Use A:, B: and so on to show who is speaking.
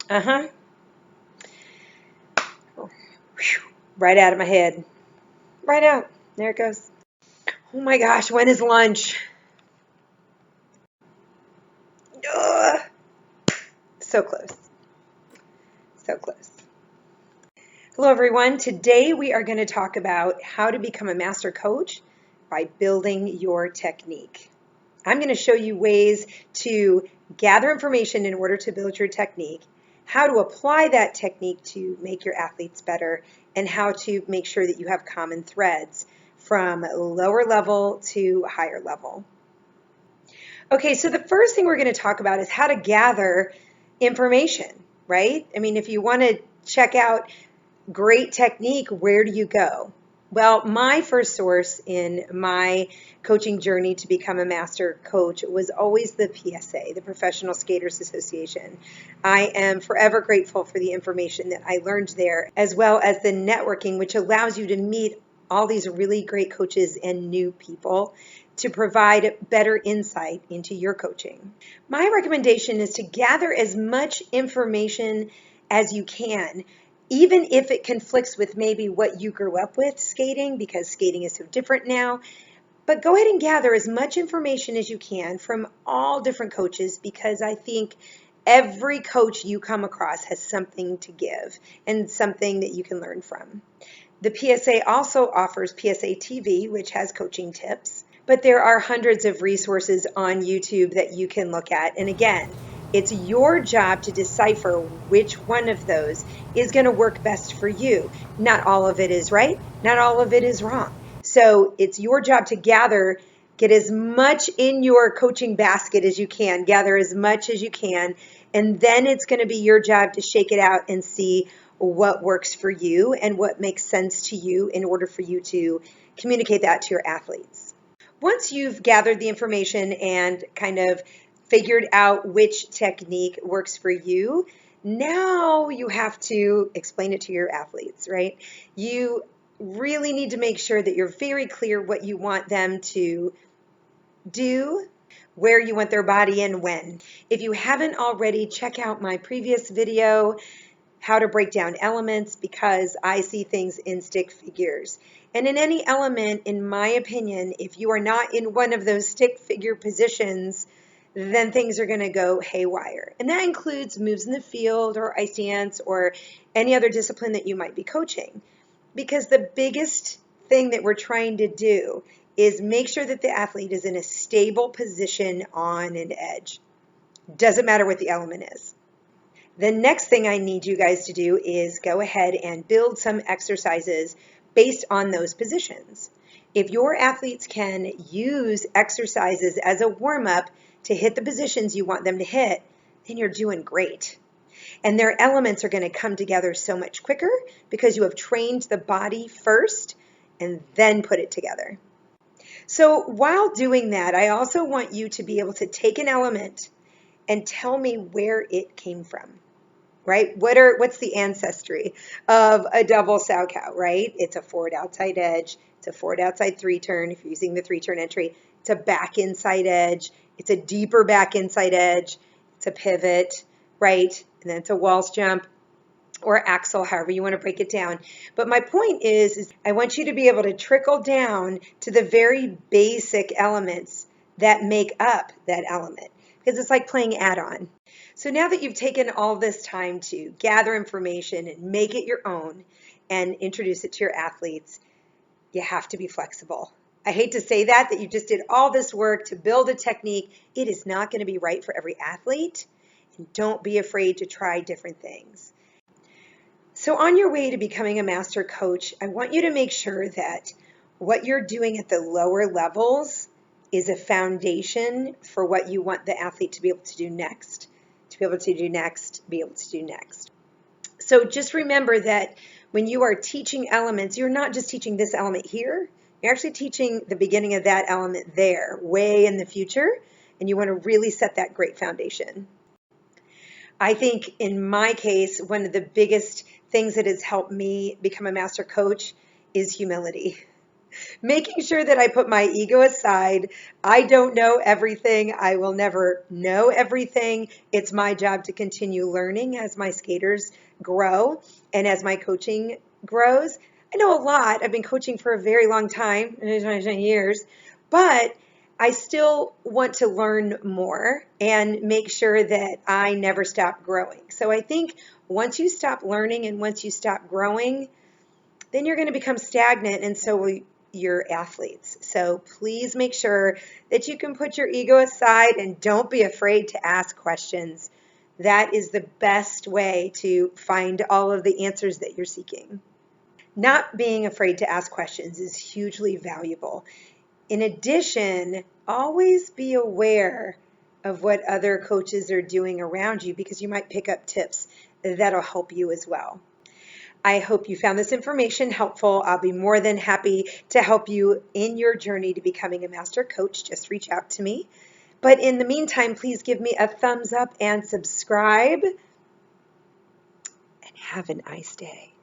A: Uh-huh. Oh, whew. Right out of my head. Right out. There it goes. Oh my gosh, when is lunch? Ugh. So close. So close. Hello, everyone. Today we are going to talk about how to become a master coach by building your technique. I'm going to show you ways to gather information in order to build your technique, how to apply that technique to make your athletes better, and how to make sure that you have common threads from lower level to higher level. Okay, so the first thing we're going to talk about is how to gather information, right? I mean, if you want to check out great technique, where do you go? Well, my first source in my coaching journey to become a master coach was always the PSA, the Professional Skaters Association. I am forever grateful for the information that I learned there, as well as the networking, which allows you to meet all these really great coaches and new people to provide better insight into your coaching. My recommendation is to gather as much information as you can, even if it conflicts with maybe what you grew up with skating, because skating is so different now. But go ahead and gather as much information as you can from all different coaches, because I think every coach you come across has something to give and something that you can learn from. The PSA also offers PSA TV, which has coaching tips, but there are hundreds of resources on YouTube that you can look at. And again, it's your job to decipher which one of those is going to work best for you. Not all of it is right, not all of it is wrong. So it's your job to get as much in your coaching basket as you can, gather as much as you can, and then it's going to be your job to shake it out and see what works for you and what makes sense to you in order for you to communicate that to your athletes. Once you've gathered the information and kind of figured out which technique works for you, now you have to explain it to your athletes, right? You really need to make sure that you're very clear what you want them to do, where you want their body, and when. If you haven't already, check out my previous video, how to break down elements, because I see things in stick figures. And in any element, in my opinion, if you are not in one of those stick figure positions, then things are going to go haywire. And that includes moves in the field or ice dance or any other discipline that you might be coaching. Because the biggest thing that we're trying to do is make sure that the athlete is in a stable position on an edge. Doesn't matter what the element is. The next thing I need you guys to do is go ahead and build some exercises based on those positions. If your athletes can use exercises as a warm-up to hit the positions you want them to hit, then you're doing great. And their elements are going to come together so much quicker because you have trained the body first and then put it together. So while doing that, I also want you to be able to take an element and tell me where it came from. Right? What's the ancestry of a double sow cow, right? It's a forward outside edge. It's a forward outside three turn if you're using the three turn entry. It's a back inside edge. It's a deeper back inside edge. It's a pivot, right? And then it's a waltz jump or axle, however you want to break it down. But my point is I want you to be able to trickle down to the very basic elements that make up that element, because it's like playing add-on. So now that you've taken all this time to gather information and make it your own and introduce it to your athletes, you have to be flexible. I hate to say that you just did all this work to build a technique. It is not going to be right for every athlete, and don't be afraid to try different things. So on your way to becoming a master coach, I want you to make sure that what you're doing at the lower levels is a foundation for what you want the athlete to be able to do next, be able to do next. So just remember that when you are teaching elements, you're not just teaching this element here, you're actually teaching the beginning of that element there, way in the future, and you want to really set that great foundation. I think in my case, one of the biggest things that has helped me become a master coach is humility. Making sure that I put my ego aside. I don't know everything. I will never know everything. It's my job to continue learning as my skaters grow and as my coaching grows. I know a lot. I've been coaching for a very long time, years, but I still want to learn more and make sure that I never stop growing. So I think once you stop learning and once you stop growing, then you're going to become stagnant, and so will your athletes. So please make sure that you can put your ego aside and don't be afraid to ask questions. That is the best way to find all of the answers that you're seeking. Not being afraid to ask questions is hugely valuable. In addition, always be aware of what other coaches are doing around you because you might pick up tips that'll help you as well. I hope you found this information helpful. I'll be more than happy to help you in your journey to becoming a master coach. Just reach out to me. But in the meantime, please give me a thumbs up and subscribe. And have a nice day.